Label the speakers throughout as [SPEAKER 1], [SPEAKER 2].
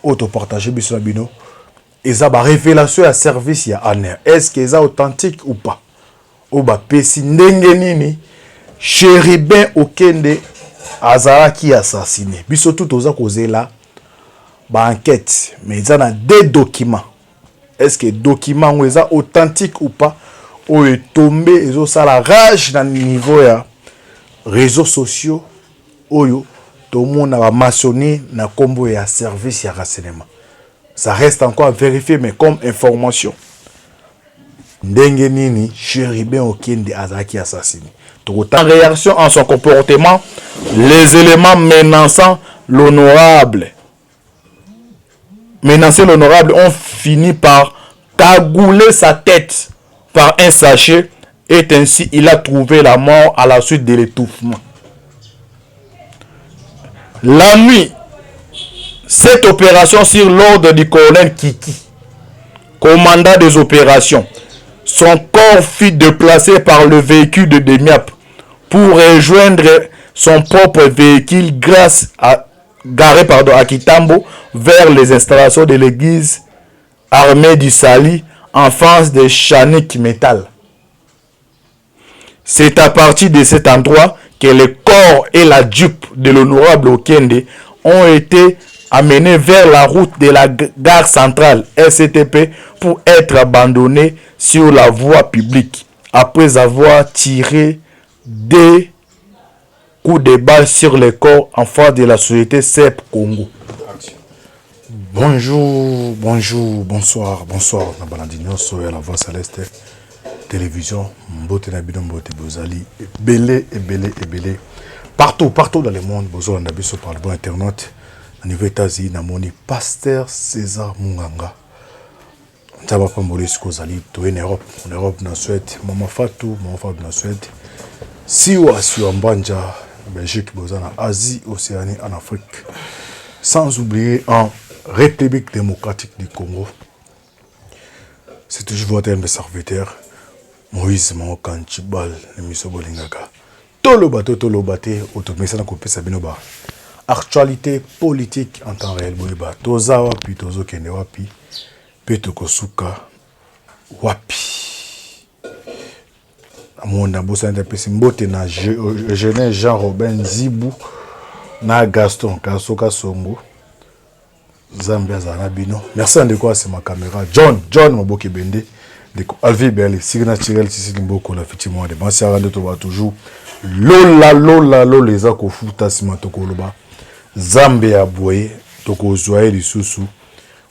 [SPEAKER 1] autopartager biso bino. Eza ba révélation ya service ya ANER. Est-ce que eza authentique ou pas? O ba pesi ndenge nini Chérubin Okende azalaki assassiné. Biso tout oza kozela ba enquête, mais eza na des documents. Est-ce que document ou eza authentique ou pas? O est tombé ezo sala rage na niveau ya réseaux sociaux oyo tout le monde a maçonné na combo ya service ya renseignement. Ça reste encore à vérifier, mais comme information. Ndenge nini Chérubin Okende azaki assassiné. En réaction à son comportement, les éléments menaçant l'honorable ont fini par cagouler sa tête par un sachet et ainsi il a trouvé la mort à la suite de l'étouffement. La nuit, cette opération sur l'ordre du colonel Kiki, commandant des opérations, son corps fut déplacé par le véhicule de Demiap pour rejoindre son propre véhicule garé à Kitambo vers les installations de l'église armée du Sali en face de Chanik Metal. C'est à partir de cet endroit que le corps et la jupe de l'honorable Okende ont été amenés vers la route de la gare centrale SCTP pour être abandonnés sur la voie publique après avoir tiré des coups de balle sur le corps en face de la société CEP Congo. Bonjour, bonsoir. Na balandino so ya la voix céleste télévision mbote na bino mbote bozali belé. Partout dans le monde besoin na biso par le bon internet. Au niveau États-Unis, namoni Pasteur César Munganga. Taba pamboli skozali to en Europe na Suède, Mama Fatou na Suède. Siwa Mbanja, Belgique, bozana Asie, Océanie, en Afrique. Sans oublier en République démocratique du Congo. C'est toujours votre mes serviteurs Moïse Maokanchibal, le miso bolingaka. Tolo bate automesa na kopesa binoba. Actualité politique en temps réel boyeba toza wapi tozo kende wapi peto kosuka wapi amonda bosa ndapesi mbote na Eugène Jean Robin Zibu na Gaston Kasoka Songo Zambia zana bino. Merci de quoi c'est ma caméra John Maboke Bende de Alvi Berli signature Sisi Limboko la fitima de Bansiara de toba toujours lola les akofuta simatokoloba Zambia boye toko zoye lisusu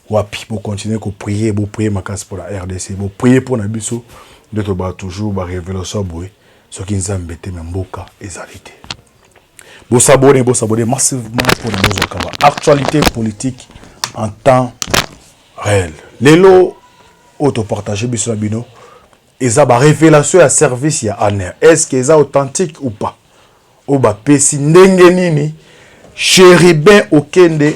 [SPEAKER 1] wapi pour continuer ko prier ma casse pour la RDC pour prier pour na biso de toba toujours ba révélation boye ce qui nzambe te mboka ezalité bo s'abonner massivement pour nous kaba actualité politique en temps réel lelo autopartager biso na bino eza ba révélation ya service ya ANER. Est-ce que eza authentique ou pas? O ba pesi ndenge nini Chérubin Okende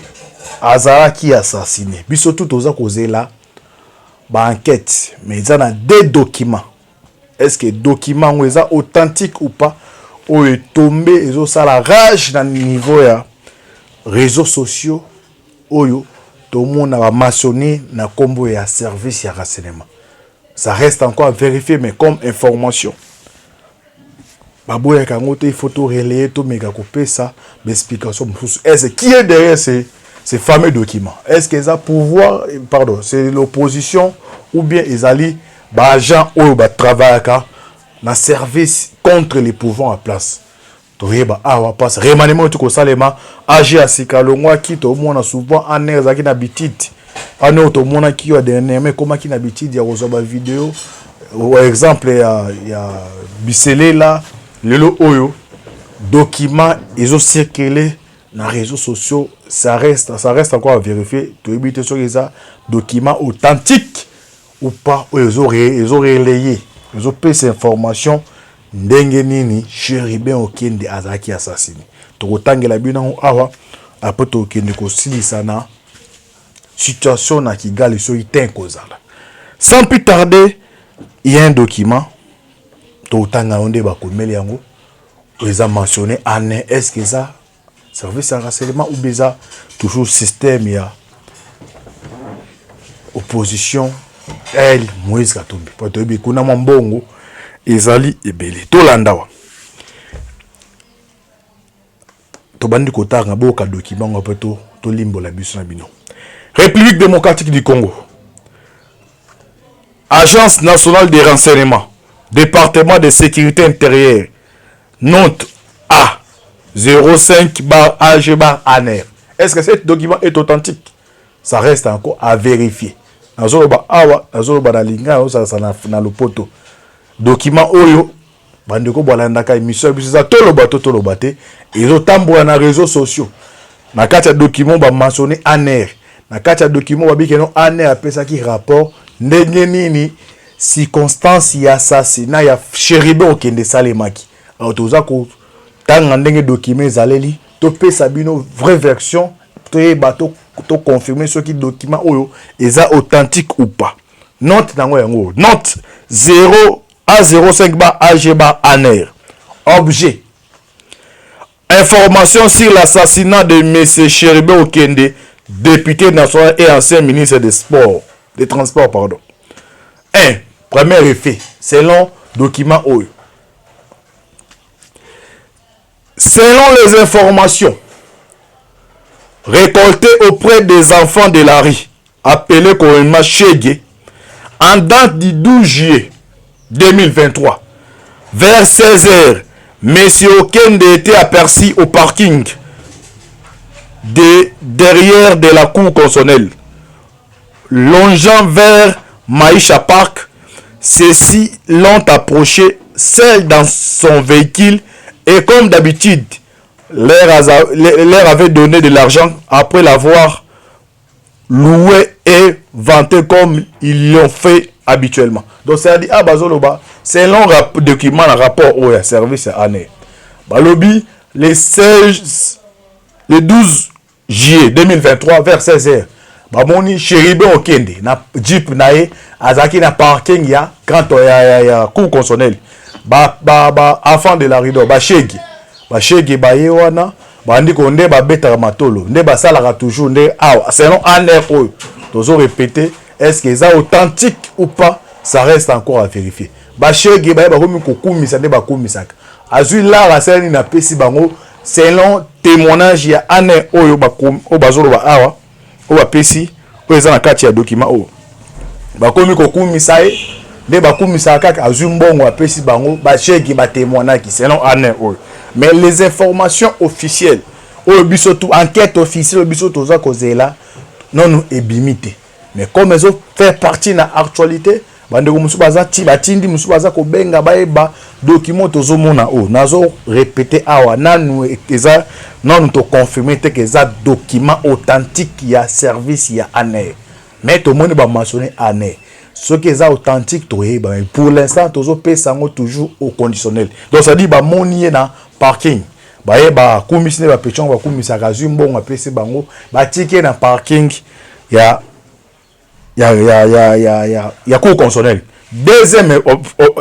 [SPEAKER 1] azalaki assassiné. Biso tout oza kozela ba enquête, mais eza na des documents. Est-ce que document ou eza authentique ou pas? O est tombé ezo sala rage na niveau ya réseaux sociaux oyo tout le monde a maçonné na combo ya service ya renseignement. Ça reste encore à vérifier, mais comme information. Baboya Kangote, il faut tout relayer, tout méga couper ça, l'explication. Est-ce qui est derrière ces fameux documents? Est-ce qu'ils ont pouvoir, pardon, c'est l'opposition ou bien ils allaient, agents ou travaillent dans le service contre les pouvoirs en place? Toyeba awa passe remaniement tout salema agi asika longwa ki to mona souvent aner zaki na bititi ano to mona ki wa dernièrement comment ki na bititi ya kozoba vidéo par exemple ya bisele là lelo oyo document ils ont circulé dans les réseaux sociaux. Ça reste encore à vérifier to éviter sur les documents authentiques ou pas. Ils ont relayé ils ont pris ces informations ndenge nini Chérubin Okende azaki assassiné. Tokotangela bino awa après tokende ko silisa na situation na Kigali so itenkozala. Sans plus tarder, il y a un document tokotanga onde ba komeli yango ils ont mentionné ANER. Est-ce que ça service à renseignement ou bien toujours système ya opposition elle Moïse Katumbi po to bi kuna mbongo ezali ebele to landawa to bandi kotanga boka document ngo peto to limbo la biso na bino. République démocratique du Congo, Agence nationale des renseignements, département de sécurité intérieure, note A 05/AG/ANR. Est-ce que ce document est authentique? Ça reste encore à vérifier. Nazoloba awa, nazoloba na linga ça na lopoto. Document oyo bandeko bolandaka émission biso za toloba te ezo tambola na réseaux sociaux. Na kati ya document ba mentionné ANR. Na kati ya document ba bikeno ANR apesa ki rapport ndenge nini circonstance ya assassinat ya Chéribe okende salemaki. Alors toza ko tanga ndenge document ezaleli to pesa bino vraie version to bato to confirmer ce qui document oyo eza authentique ou pas. Note nango yango. Note 0/A05/AG/ANR. Objet. Information sur l'assassinat de M. Chéribe Okende, député national et ancien ministre des Sports, des Transports, pardon. 1. Premier effet, selon document OE. Selon les informations récoltées auprès des enfants de la rue, appelés communément Chégué, en date du 12 juillet 2023, vers 16h, M. Okende était aperçu au parking derrière de la cour constitutionnelle, longeant vers Maïcha Park. Ceux-ci l'ont approché, seul dans son véhicule, et comme d'habitude, leur avait donné de l'argent après l'avoir loué et vanté comme ils l'ont fait habituellement. Donc ça dit ah bazoloba selon document le rapport au service année. Balobi le 12 juillet 2023 vers 16h. Bamoni Chéribe Okende na Jeep nae azaki na parking ya quand ya cour constitutionnelle. Ba enfant de la rideau ba shegi ba ye wana bandi ko nde ba beta matolo nde ba sala toujours nde ah selon ANR o tozo répéter est-ce que ça authentique ou pas, ça reste encore à vérifier. Bachege ba komi kokumisa nde ba komisaka azui la raseni na pesi bango selon témoignage ya ANR oyo ba bazolo ba awa o ba pesi o eza na kati ya document o ba komi kokumisa e nde ba kumisa kaka azui mbongo apesi bango bachege ba témoignage selon ANR oyo. Mais les informations officielles oyo biso tout enquête officielle biso toza kozela non nous ebimité. Mais comme ils ont fait partie de l'actualité, bandeko musu baza ti batindi musu baza ko benga baeba document tozo mona o nazo répéter awa nanu eza non to confirmer que ça document authentique ya service ya ANR. Mais tout le monde va mentionner ANR. Ce qui est authentique to eba pour l'instant tozo pesa ngo toujours au conditionnel. Donc ça dit ba monier na parking. Baeba komisine ba pechon ba komisa kazumbo nga pesi bango ba ticket na parking ya cour constitutionnelle. Deuxième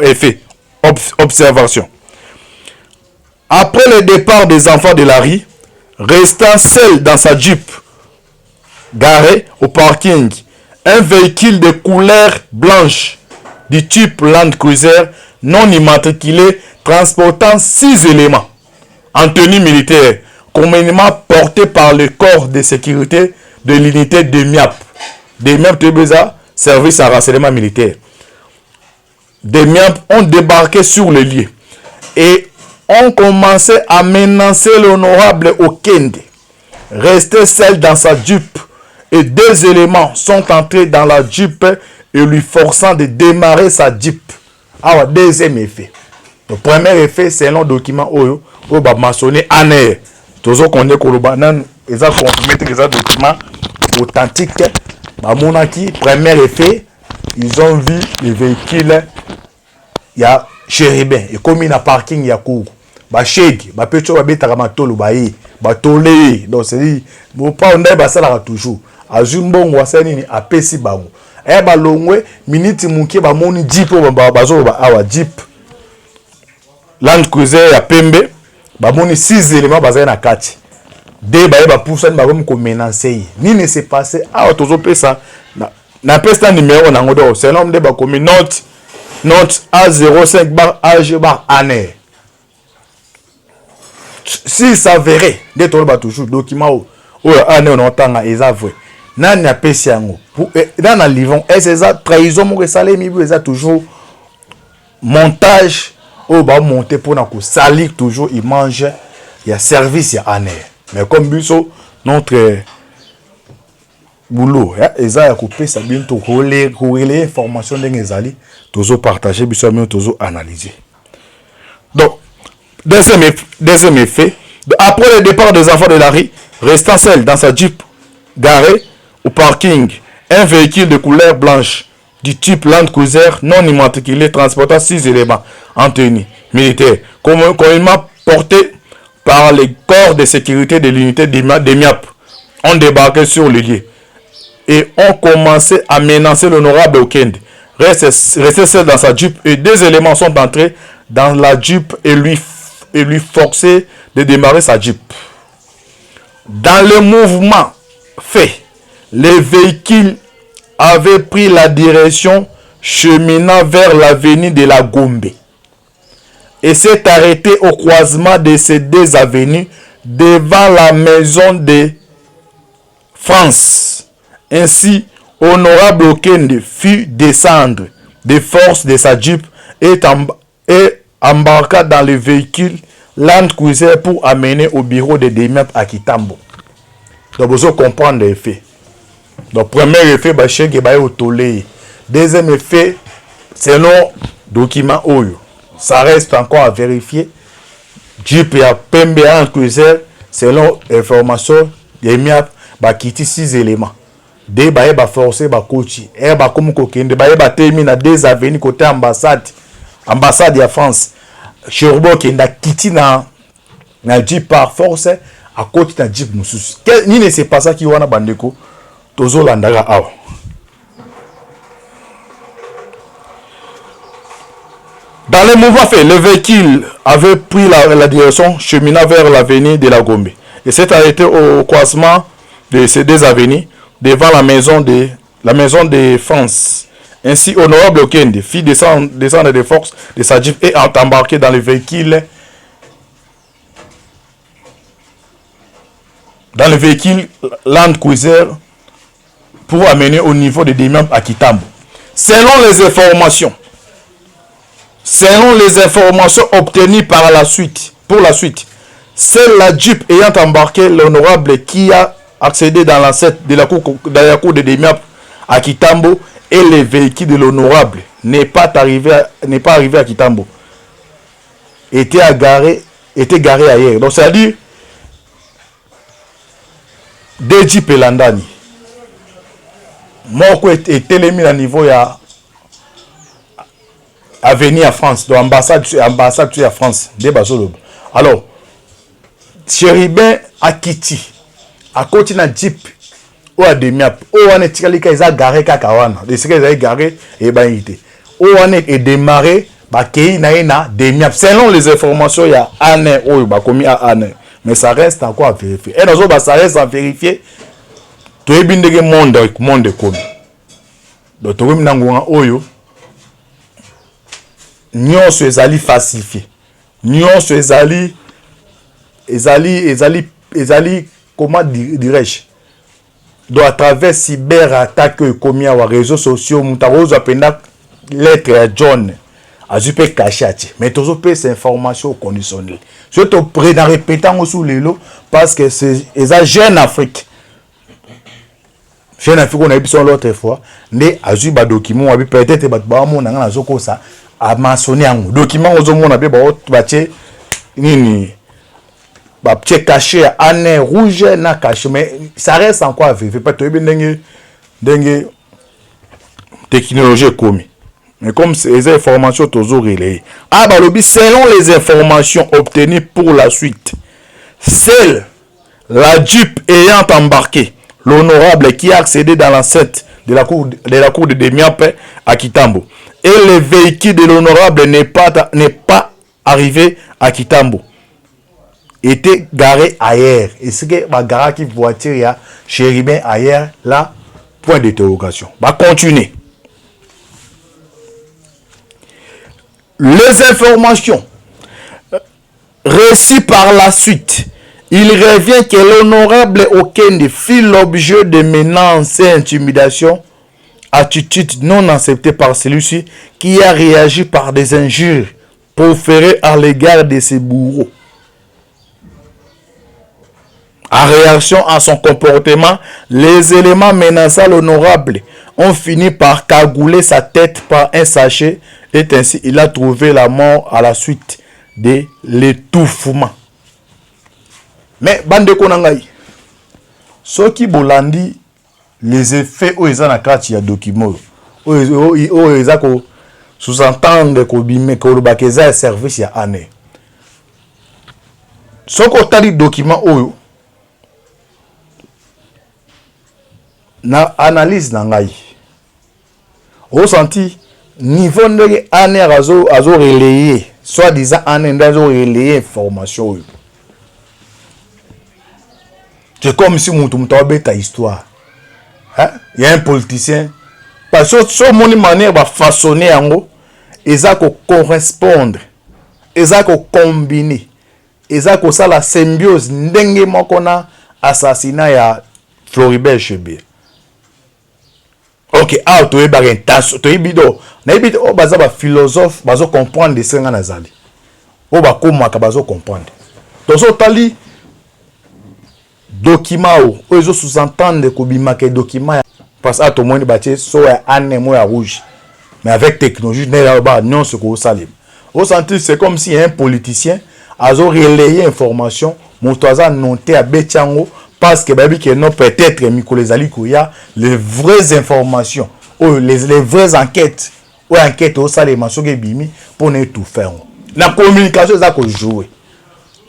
[SPEAKER 1] effet, observation. Après le départ des enfants de la rue, restant seul dans sa Jeep, garé au parking, un véhicule de couleur blanche du type Land Cruiser non immatriculé transportant 6 éléments en tenue militaire, communément porté par le corps de sécurité de l'unité de MIAP. Des MIAP de service à renseignement militaire. Des MIAP ont débarqué sur le lieu et ont commencé à menacer l'honorable Okende. Resté seul dans sa Jeep et 2 éléments sont entrés dans la Jeep et lui forçant de démarrer sa Jeep. Alors, deuxième effet. Le premier effet, c'est un document où on va mentionner ANR. Toujours qu'on est Kolobanan, ils ont confirmé que c'est un document authentique. Monaki, premier effet, ils ont vu les véhicules, il y a Chéribin, et comme il y a parking, il y a cours. Ba shake, ba pecho ba beta ramatolo ba yi, ba tolé. Donc c'est dit, bon pas on ba sala toujours. Azumbongo wasani ni apesi bango. E ba longwe minute munke ba moni jeep ba zo ba awa jeep. Land Cruiser ya pembe, ba moni 6 éléments bazai na kati. De ba poussa ba ko menacer. Ni ne s'est passé awa tozo pesa na pesta numéro nango do c'est l'homme de bakomi note A05 bar AG bar année si s'avérait d'être ba toujours document ou année on entend eza vrai nani apesi yango pour dans na livron et c'est ça trahison mo salé mi eza toujours montage ou ba monter pour na ko salir toujours il mange il y a service il y a année mais comme biso notre boulot eza ya kopesa bientôt relayer information ndenge ezali tozo partager biso mais tozo analyser donc deuxième effet après le départ des enfants de Larry restant seul dans sa Jeep garée au parking un véhicule de couleur blanche du type Land Cruiser non immatriculé transportant 6 éléments en tenue militaire communément porté par les corps de sécurité de l'unité des MIAP ont débarqué sur le lieu et ont commencé à menacer l'honorable Okende. Resté seul dans sa Jeep et deux éléments sont entrés dans la Jeep et lui forcé de démarrer sa Jeep. Dans le mouvement fait, le véhicule avait pris la direction cheminant vers l'avenue de la Gombe et s'est arrêté au croisement de ces deux avenues devant la maison de France. Ainsi, honorable Okende fit descendre des forces de sa Jeep et embarqua dans le véhicule Land Cruiser pour amener au bureau de DEMIAP à Kitambo. Donc, vous comprendre l'effet. Donc, premier effet, c'est au tollé. Deuxième effet, selon document Oyo, ça reste encore à vérifier. Jeep et Pembe Land Cruiser, selon information, DEMIAP, quitter 6 éléments. Des baye ba forcé ba coach et ba comme kokende baye ba termine à des avenues côté ambassade ya France Cherbo qui nda kiti na Jeep par force à côté na Jeep mususu ni ne c'est pas ça qui wana bandeko tozo landaka awa dans le mouvement fait le véhicule avait pris la direction cheminant vers l'avenue de la Gombe et s'est arrêté au croisement de ces deux avenues devant la maison de France. Ainsi, honorable Okende fit descendre des forces de sa Jeep et a embarqué dans le véhicule Land Cruiser pour amener au niveau de DEMIAP à Kitambo. Selon les informations obtenues pour la suite, seule la Jeep ayant embarqué l'honorable qui a accédé dans l'enceinte de la cour de DEMIAP à Kitambo et le véhicule de l'honorable n'est pas arrivé à Kitambo. Était garé ailleurs. Donc c'est-à-dire deux Jeep et Landani. Moko était mis à niveau ya avenir à France, donc ambassade à France, de Basolo. Alors, Chéribin à Kiti. À côté de Jeep ou à DEMIAP ou on est tiré les garé kakawana les séries garé et banité ou on est démarré ba kei na DEMIAP selon les informations il y a année ou ba commis à année mais ça reste encore à vérifier et nous ça reste à vérifier to ebindeke monde comme donc to minangonga oyo nyonso ezali falsifié nyonso ezali comment dirais-je donc à travers cyber-attaque commis à réseaux sociaux mutarozo apenda lettre à John a pu cacher mais toujours peut ces informations conditionnelles je te prends à répéter sous les lots parce que c'est les jeunes Afrique on a eu besoin l'autre fois mais a eu ba document peut-être ba mon na zoko ça a mentionné un document aux hommes on a ba nini bah petit caché année rouge na caché mais ça reste encore à vivre pas tout bien dengue technologie commis mais comme ces informations toujours relayées bah lobby selon les informations obtenues pour la suite celle la Jeep ayant embarqué l'honorable qui a accédé dans l'enceinte de la cour de DEMIAP à Kitambo et le véhicule de l'honorable n'est pas arrivé à Kitambo était garé ailleurs et c'est que ma garage qui voiture ya Chéribin ailleurs là Point d'interrogation. Va continuer. Les informations reçues par la suite, il revient que l'honorable Okende fit l'objet de menaces et intimidations, attitude non acceptée par celui-ci qui a réagi par des injures proférées à l'égard de ses bourreaux. En réaction à son comportement, les éléments menaçant l'honorable ont fini par cagouler sa tête par un sachet et ainsi il a trouvé la mort à la suite de l'étouffement. Mais bande konangai, ceux qui bolandi les effets où ils ont la carte, il y a document où ils ont sous-entendre que le bakeza service il y a année. Ceux qui ont dit document où na analyse nangai au senti niveau de année azo relayer soit disant année d'azo relayer information. C'est comme si mon ta histoire. Hein? Il y a un politicien parce que ce mon manière va façonner en gros et ça correspondre et ça combiner et ça ça la symbiose ndenge moko na assassinat ya Floribert Chebeya. Ok, ah, tu es barré, tu es bido. Naibito, oh, baza ba philosophe, bazo comprendre de senga nazali. Oh, ba koma ka bazo comprendre. Tozo tali document oh, ils sous-entendre que bima ke document parce à tout monde bâti so ane mo ya rouge. Mais avec technologie, n'est pas non ce que salim. Au senti c'est comme si un politicien a relayé information, mon toisa noté à Betchango. Parce que baby que non peut-être Mikolezali Kouya les vraies informations ou les vraies enquêtes ou enquêtes au salé masoge bimi pour ne tout faire. La communication ça qu'on joue.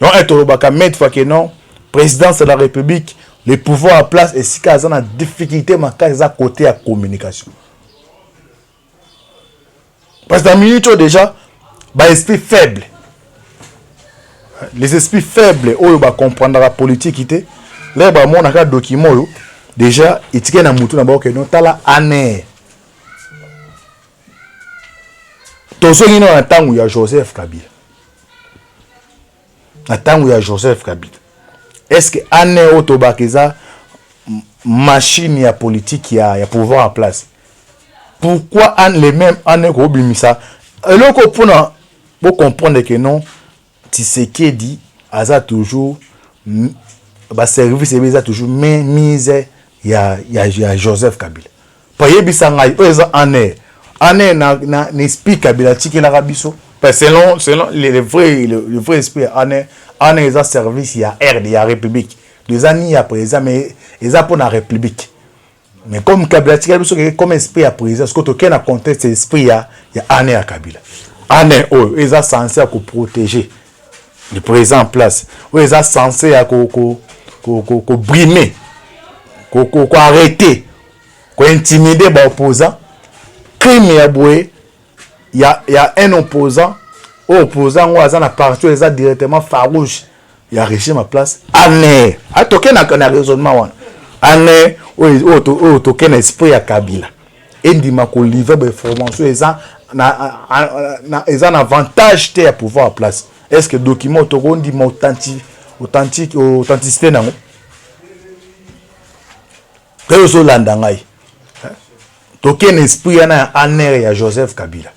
[SPEAKER 1] Non être le baka mettre fois que non présidence de la République les pouvoirs en place et si cas en difficulté ma cas à côté à communication. Parce que dans minute déjà ba esprit faible. Les esprits faibles ou ba comprendre la politique était là ba mon aka document yo déjà itike na mutu na ba que non tala année tozo ngino na tangu ya Joseph Kabila na tangu ya Joseph Kabila est-ce que année autobakeza machine ya politique ya pouvoir en place pourquoi les mêmes année ko bimisa eloko pona pour comprendre que non Tshisekedi aza toujours ba service eza toujours mise ya Joseph Kabila. Paye bisanga eza année na explique Kabila tikela rabiso parce selon le vrai esprit année eza service ya RD ya République. Les années ya président mais eza pour la République. Mais comme Kabila tikela biso comme esprit ya président ce que to ken na contexte esprit ya année ya Kabila. Année eza censé ko protéger le président en place. Eza censé ko brimer, ko arrêter, ko intimider les opposants. Crime ya boé, il y a un opposant ou à na parti ils ont directement farouche. Il y a régime à place. Année, a toqué na raisonnement wana. Année o toqué na esprit ya Kabila. Endima ko livrer des informations ils ont un avantage à pouvoir à place. Est-ce que document to dit authenticité nango réseau landangai token esprit yana aner ya Joseph Kabila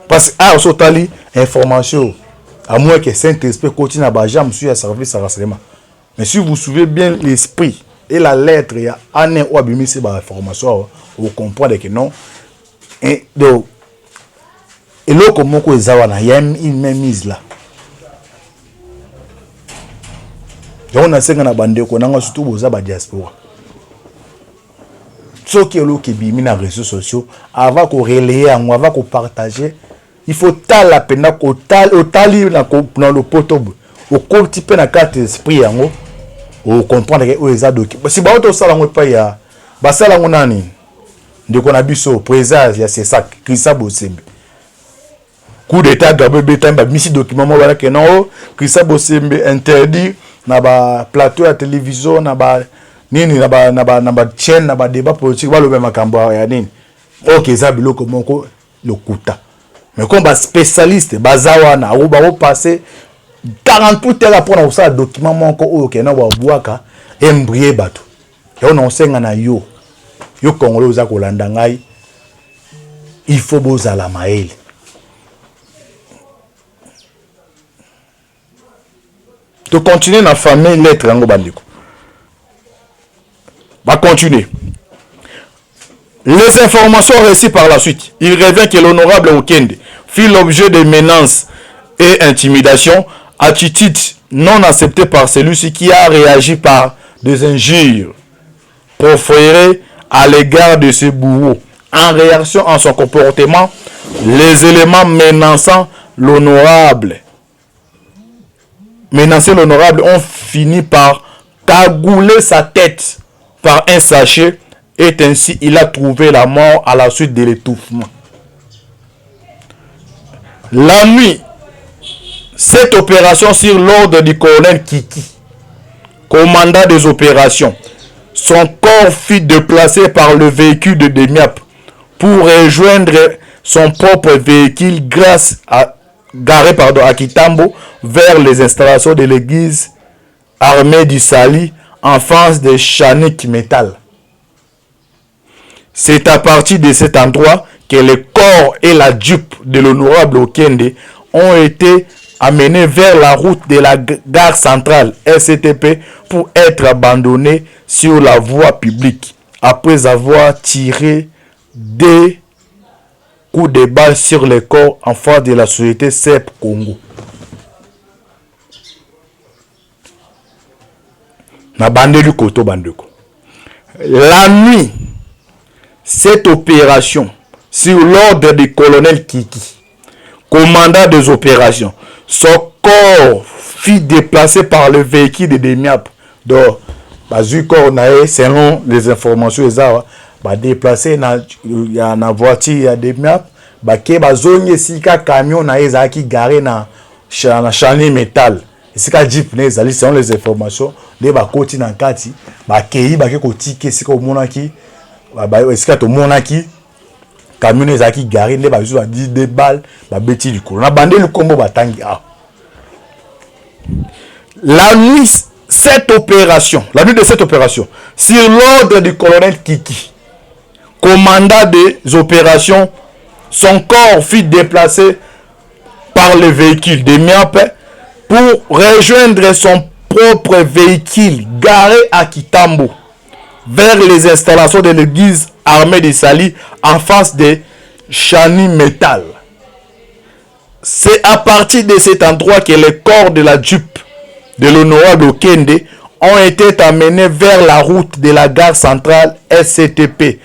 [SPEAKER 1] parce que ah sotali information à moins que Saint-Esprit continue à bajam sur un service à renseignement mais si vous vous souvenez bien l'esprit et la lettre ya aner ou abimi c'est ba information vous comprenez que non et donc et là comment ko ezawana il y a une même mise là. On a 5 ans à bande ko nanga surtout boza ba diaspora. Ce qui est là qui bimi na réseaux sociaux avant ko relayer avant ko partager, il faut la peine ko tali na le potob. Au coltiper na carte esprit yango o comprendre que o eza doki. Si ba auto sala ngo pa ya ba sala ngo nani ndeko na biso présage ya c'est ça Krissa Bosembe. Coup d'état d'abebe tamba misi document mo bala que non Krissa Bosembe interdit na ba plateau à télévision na ba nini na ba chaîne na ba débat politique ba lobe makambo ya nini OK ça biloko moko lokuta mais comme ba spécialiste bazawana ou ba passer 48 heures pour na ça document moko oyo ke na wa bwaka embrier bato et on ensenga na yo congolais oza kolanda ngai il faut bozala maele to continuer na famille lettre yango bandiko va continuer. Les informations reçues par la suite, il revient que l'honorable Okende fit l'objet de menaces et intimidations, attitude non acceptée par celui-ci qui a réagi par des injures proférées à l'égard de ses bourreaux. En réaction à son comportement, les éléments menaçant l'honorable ont fini par cagouler sa tête par un sachet et ainsi il a trouvé la mort à la suite de l'étouffement. La nuit, cette opération sur l'ordre du colonel Kiki, commandant des opérations, son corps fut déplacé par le véhicule de Demiap pour rejoindre son propre véhicule garé à Kitambo vers les installations de l'église armée du Sali en face de Chanik Metal. C'est à partir de cet endroit que le corps et la jupe de l'honorable Okende ont été amenés vers la route de la gare centrale SCTP pour être abandonnés sur la voie publique après avoir tiré des coups de balle sur le corps en face de la société CEP Congo. Na bande du koto bandeko. La nuit, cette opération sur l'ordre du colonel Kiki, commandant des opérations, son corps fut déplacé par le véhicule de Demiap. Donc, selon les informations, déplacé dans la voiture de Demiap, camion qui garé dans Chani Metal. Sika jeep nezali selon les informations de ba koti na kati ba kei ba ke kotike sika omonaki ba sika to monaki camion ezaki garé ne ba biso ba 10 balles ba beti likolo na bande likombo batangi a. La nuit de cette opération sur l'ordre du colonel Kiki, commandant des opérations, son corps fut déplacé par le véhicule de Miape pour rejoindre son propre véhicule garé à Kitambo vers les installations de l'église armée de Sali en face de Chani Metal. C'est à partir de cet endroit que les corps de la jupe de l'honorable Okende ont été amenés vers la route de la gare centrale SCTP.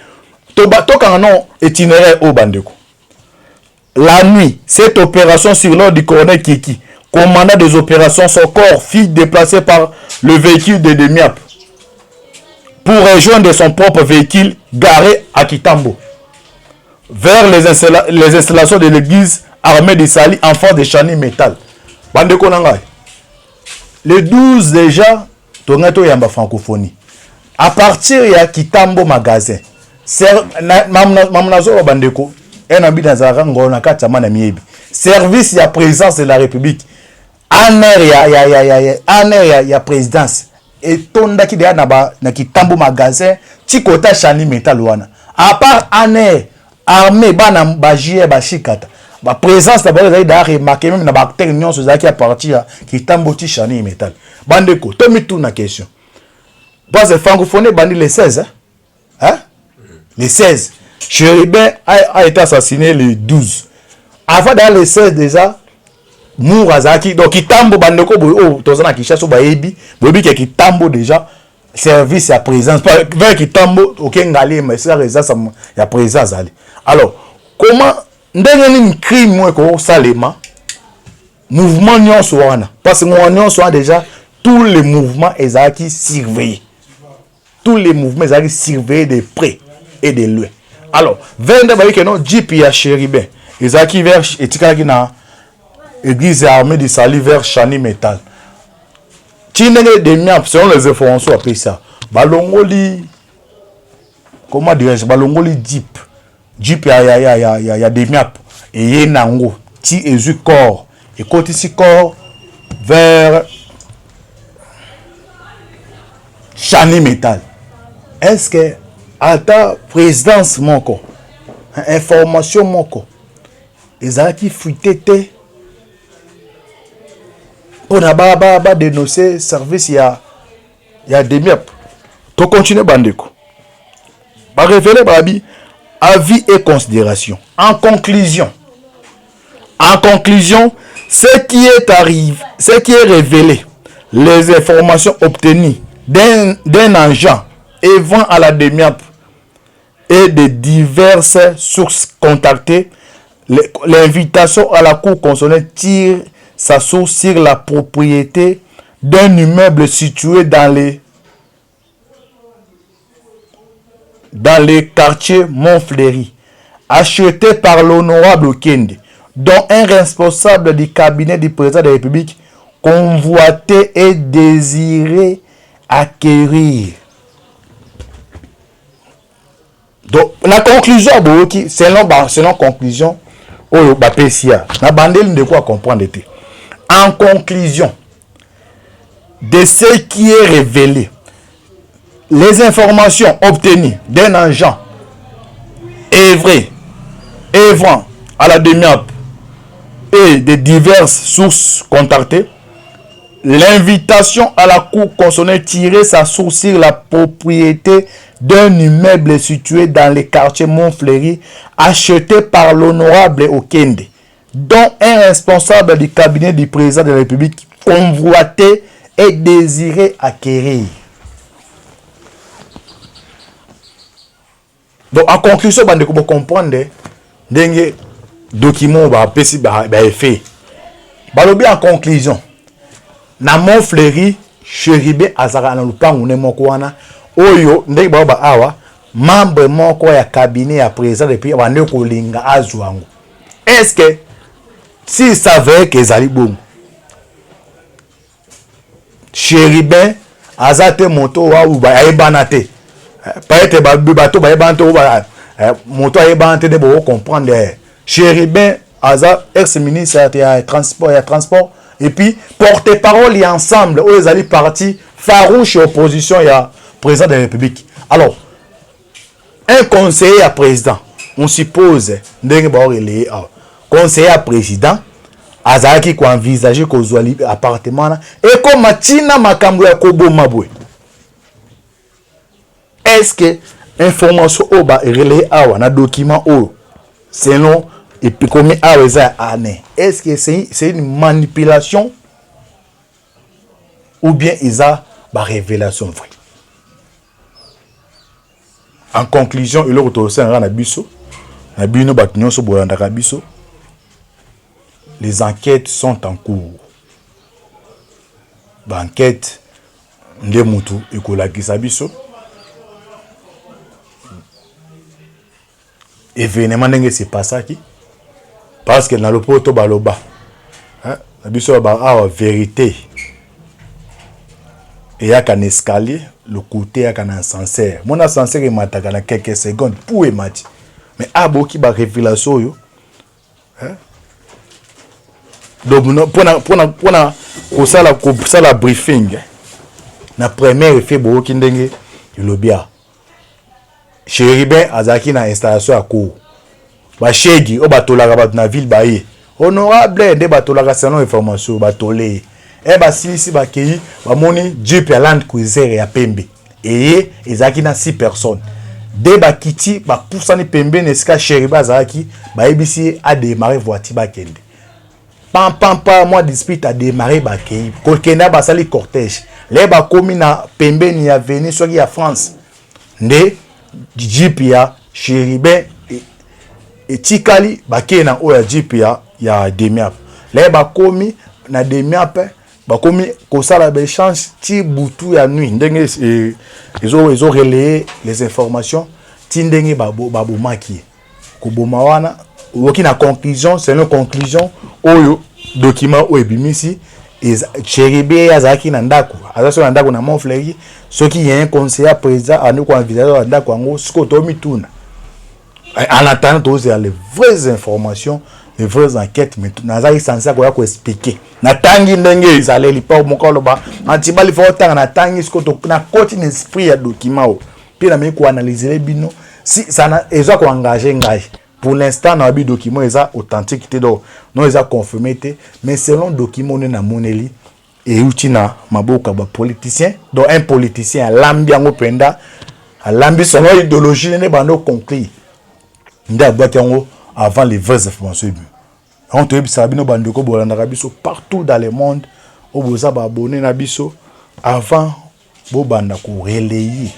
[SPEAKER 1] Tokano itinéraire au Bandeko. La nuit, cette opération sur l'ordre du colonel Kiki, commandant des opérations, son corps fut déplacé par le véhicule de Demiap pour rejoindre son propre véhicule garé à Kitambo vers les installations de l'église armée de Sali en face de Chani Metal. Bandeko Nangai. Le 12 déjà, Tongato Yamba francophonie. À partir de Kitambo magasin, Mamnazo Bandeko, un habit dans un rang, on a 4 semaines à Miebi. Service, il y a présence de la République. Il y a présidence. Et Tonda qui est na Kitambo magasin, Tikota Chani Metal wana. À part Aner, armée, bana bajie bashikata. La présence d'abord d'ailleurs remarqué même na bactère union sur qui à partir Kitambo ti Chani Metal. Bandeko, tomi tout na question. Parce que francophonie bandi le 16 hein? Le 16. Chéribin a été assassiné le 12. Avant d'aller le 16 déjà, Mourazaki, donc Kitambo bandeko oh tozana Kinshasa baebi, bobi ke Kitambo déjà service à présence pas vers Kitambo okengali mais ça raison ça y a présence ali. Alors, comment ndenge ni crime moi ko salema mouvement nyonso wana parce que moi nyonso déjà tous les mouvements ezaki surveillés. Tous les mouvements ezaki surveillés de près et de loin. Alors, vende ba que non JP ya Chéribin, ezaki vers etikaki na église armée de Sali vers Chani Metal. Tinele de Miap, selon les informations après ça. balongoli comment dirais-je balongoli Jeep ya demiap et ye nango ti ezu corps et côté si corps vers Chani Metal. Est-ce que à ta présidence moko information moko ezala ki fuité pour na ba dénoncer service ya demiap to continuer bandeko ba révéler babi avis et considération. En conclusion, ce qui est révélé, les informations obtenues d'un agent évenant à la DEMIAP et de diverses sources contactées, l'invitation à la Cour constitutionnelle tire sa source sur la propriété d'un immeuble situé dans les quartiers Montfleury, acheté par l'honorable Kende, dont un responsable du cabinet du président de la République convoité et désiré acquérir. Donc, la conclusion, selon conclusion, de quoi comprendre. En conclusion, de ce qui est révélé, les informations obtenues d'un agent œuvrant à la DEMIAP et de diverses sources contactées, l'invitation à la Cour constitutionnelle tirait sa source sur la propriété d'un immeuble situé dans le quartier Montfleury, acheté par l'honorable Okende, dont un responsable du cabinet du président de la République convoité et désiré acquérir. Donc, en conclusion, vous pouvez comprendre que document fait. En conclusion, na Montfleury, Chéribé Azara na lupangu ne mokwana, oyo ndenge ba awa, membre moko ya cabinet ya président depuis bande ko linga azwangu. Est-ce que si savait que zali bon Chéribé azate moto wa uba ebanate. Peut-être bato ba ebanate uba moto ebanate de bo comprendre. Chéribé aza ex-ministre ya transport et puis porte-parole et ensemble où ils allaient partir farouche opposition ya président de la République. Alors un conseiller à président, on suppose ndenge ba relé conseiller à président azaki ko envisager ko zwali appartement et comme matina makambo ya koboma boy. Est-ce que information oba relé awa na document o selon et puis comme est-ce que c'est une manipulation ou bien ils ont une révélation vraie? En conclusion, il les enquêtes sont en cours. L'enquête de Moutou et Kolakisabiso. Événement n'est pas ça qui. Parce que dans le poto baloba, la biso ba vérité. Et il y a qu'un escalier, le côté il y a qu'un ascenseur. Mon ascenseur est mataka dans quelques secondes pour émati. Mais aboki ba révélation yo. Donc pour ça la briefing. Na première effet boki ndenge lobia. Chéribé azaki na installation à cour. Bashegi o batolaka bat na ville baye honorable de batolaka selon information batolé e basilisi bakei bamoni Jeep ya Land Cruiser ya pembe et ezaki na 6 personnes de bakiti ba poussani pembe nesika Chéribé azaki baebisi a démarrer voiture bakende pam moi dispute a démarrer bakei kokenda basali cortège les bakomi na pembe ni ya venir soki ya France nde Jeep ya Chéribé et tikali bake na oya Jeep ya DEMIAP les bakomi na DEMIAP bakomi kosala ba échange ti butu ya nuit ndenge ils ont relayé les informations ti ndenge babomaki ko boma wana oki na conclusion selon conclusion oyo document o ebimisi Chéribé azaki na ndako azaso na ndako na Montfleury soki y a un conseiller président anu ko envisager na ndako ngo siko to mituna en attendant tous les vraies informations les vraies enquêtes mais nazaki censé ko expliquer na tangi ndenge izaleli pa mokolo ba antibali fo tanga na tangi siko to na côté esprit ya document o puis na me ko analyser bino si ça na ezo ko engager ngai. Pour l'instant, dans le document, il y a authenticité, non, il y a confirmé, mais selon le document, on a moneli et utina maboka ba politicien, donc un politicien à l'ambiance penda, à l'ambiance son idéologie ne ba no concret. Nda batango avant les vraies informations. On te dit sabino bandeko bolanda biso partout dans le monde, au boza ba abonné na biso avant bo banda ko relayer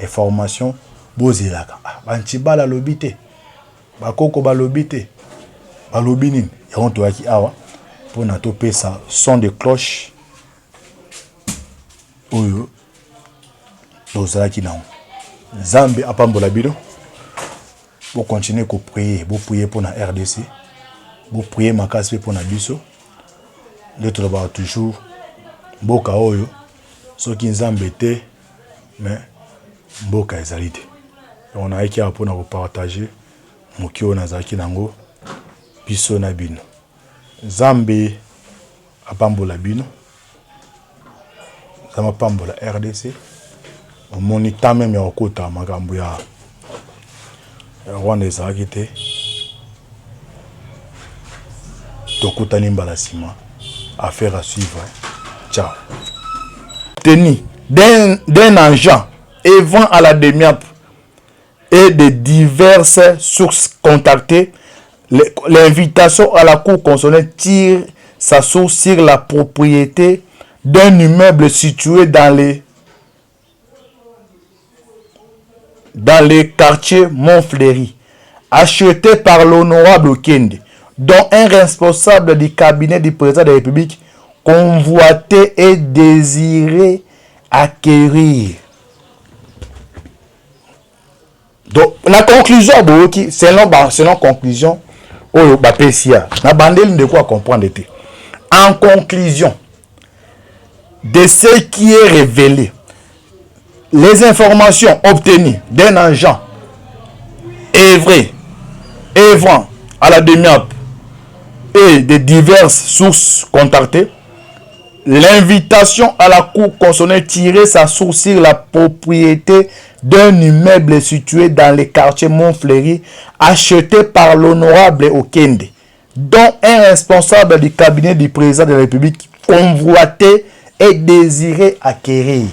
[SPEAKER 1] information bozilaka. Bantibala lobité. Bakoko balobi te balobi nini yango toyaki awa pour na topesa son de cloche oyo tozalaki nango Nzambe apambola bino bo continuer ko prier bo prier pour na RDC bo prier makasi pour na biso nde toloba toujours mboka oyo soki Nzambe te mais mboka ezali te on a écrit pour na partager mokio nazaki nango biso na bino Nzambe apambola bino Nzambe apambola RDC omoni ta même ya okota makambo ya Rwanda ezalaki te tokutani mbala sima affaire à suivre. Ciao. Tenu d'un agent évenant à la demi-app et de diverses sources contactées, l'invitation à la cour constitutionnelle tire sa source sur la propriété d'un immeuble situé dans les quartiers Montfleury, acheté par l'honorable Okende, dont un responsable du cabinet du président de la République convoité et désiré acquérir. Donc, la conclusion, selon conclusion, la bandelle de quoi comprendre. En conclusion, de ce qui est révélé, les informations obtenues d'un agent œuvrant à la demi-app et de diverses sources contactées, l'invitation à la cour constitutionnelle tirait sa source sur la propriété d'un immeuble situé dans le quartier Montfleury, acheté par l'honorable Okende, dont un responsable du cabinet du président de la République convoité et désiré acquérir.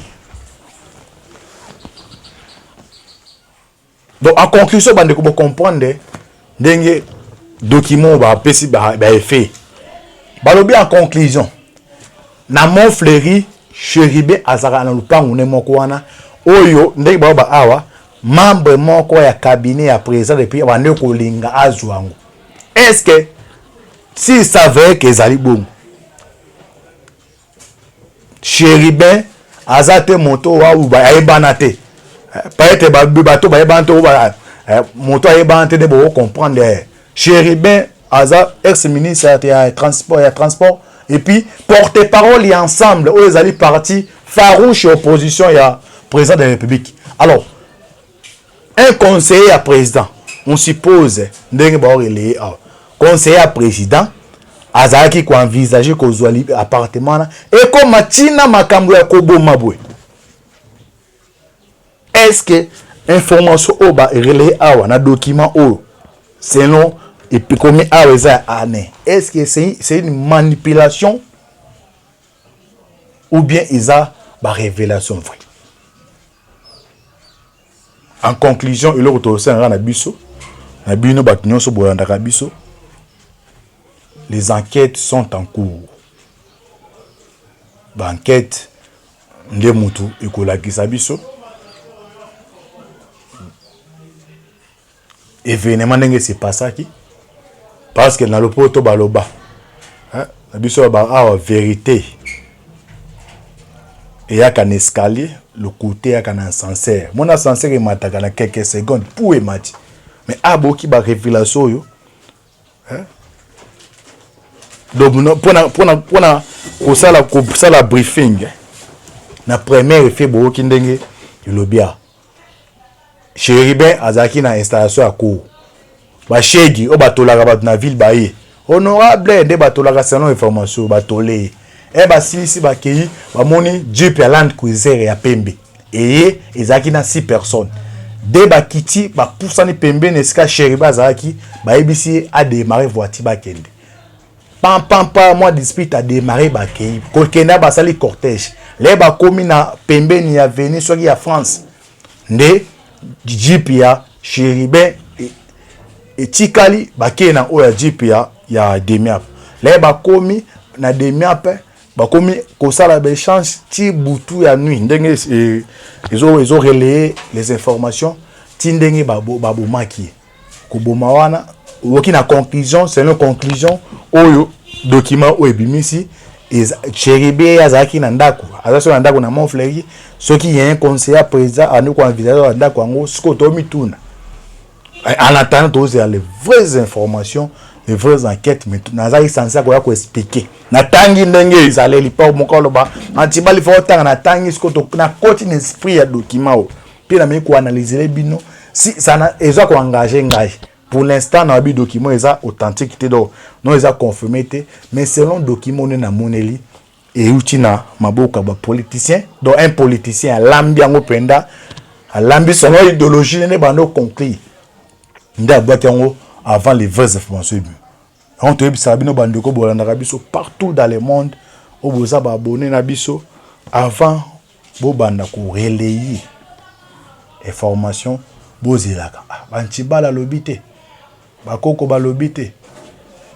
[SPEAKER 1] Donc, en conclusion, vous comprenez, dengue document fait. Balobi en conclusion, na Montfleury, Chéribé azara na lupangu ne moko wana oyo ndenge ba awa membre moko ya cabinet ya président depuis bande ko linga azwango. Est-ce que si savait que ezali bon Chéribé azate moto wa uba ebanate peut-être bato ba ebanto ba moto ebante de bo comprendre Chéribé aza ex-ministre ya transport et puis porte-parole et ensemble où ils allaient partir farouche opposition il y a président de la République. Alors un conseiller à président on suppose conseiller à président azaki ko envisager ko zwali appartement et comme matina makambo ya koboma boy. Est-ce que information oba relais awa na document o selon et puis combien année? Est-ce que c'est une manipulation ou bien il y a une révélation vraie? En conclusion, il y a les enquêtes sont en cours. L'enquête de Moutou et Kolakisabiso. Événement c'est pas ça qui. Parce que dans le poto baloba, la vérité. Et il y a qu'un escalier, le côté il y a qu'un ascenseur. Mon ascenseur il m'a dans quelques secondes pour émettre. Mais abo qui ba révélation yo, donc pour ça la briefing na première effet bo kindenge lobia Chéribin azaki na installation à cour ba shegi o batolaka bat na ville baye honorable de batolaka salon information batolé e ba silisi ba kei ba moni Jeep ya Land Cruiser ya pembe et ezaki na 6 personnes de ba kiti ba poussani pembe nesika Chéribin azaki ba ebisi a démarrer voiture ba kende pam moi dispute a démarrer ba kei ko kenda ba sali cortège les ba komi na pembe ni ya venir soki ya France nde Jeep ya Chéribin et tikali baké na oya Jeep ya demiap les ba komi na demiap ba komi ko sala be chance ti butu ya nuit ndenge ils ont relayé les informations ti ndenge ba bomaki ko boma wana oki na conclusion c'est une conclusion oyo document o ebimisi Chéribin azaki na ndako azaso na ndako na Montfleury soki y a un conseiller président anu ko envisager na ndako ngo siko to mituna en attendant tous les vraies informations les vraies enquêtes mais nazaki censé ko expliquer na tangi ndenge izaleli pa mokolo ba antibali fa otanga na tangi siko to na côté esprit ya document o puis na me ko analyser les bino si ça na ezo ko engager ngai pour l'instant na bi document eza authentique te do non eza confirmé te mais selon document na moneli et utina maboka ba politicien donc un politicien alambi yango penda alambi son idéologie ne bando conclure nda batango avant les vraies informations on te bisa bino bando ko bolanda biso partout dans le monde o boza ba abonné na biso avant bo banda ko relayer information bozilaka bantibala lobité bakoko balobité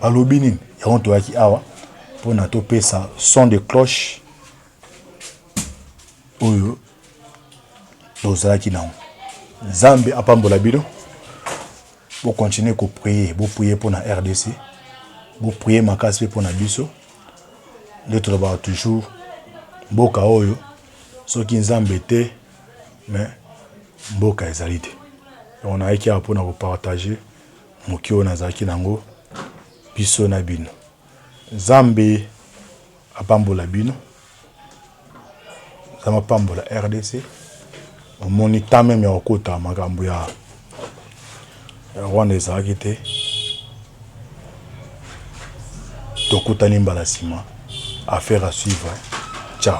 [SPEAKER 1] balobi nini yango toyaki awa pour na topesa son de cloche oyo tozalaki nango Nzambe apambola bino bo continuer ko prier bo prier pour na RDC bo prier makasi pour na biso nde toloba toujours mboka oyo soki Nzambe te mais mboka ezali te on a écrit pour na partager mokio nazaki nango biso na bino Nzambe apambola bino Nzambe apambola RDC omoni ta même ya okota makambo ya Rwanda ezalaki te tokutani mbala nsima affaire à suivre ciao.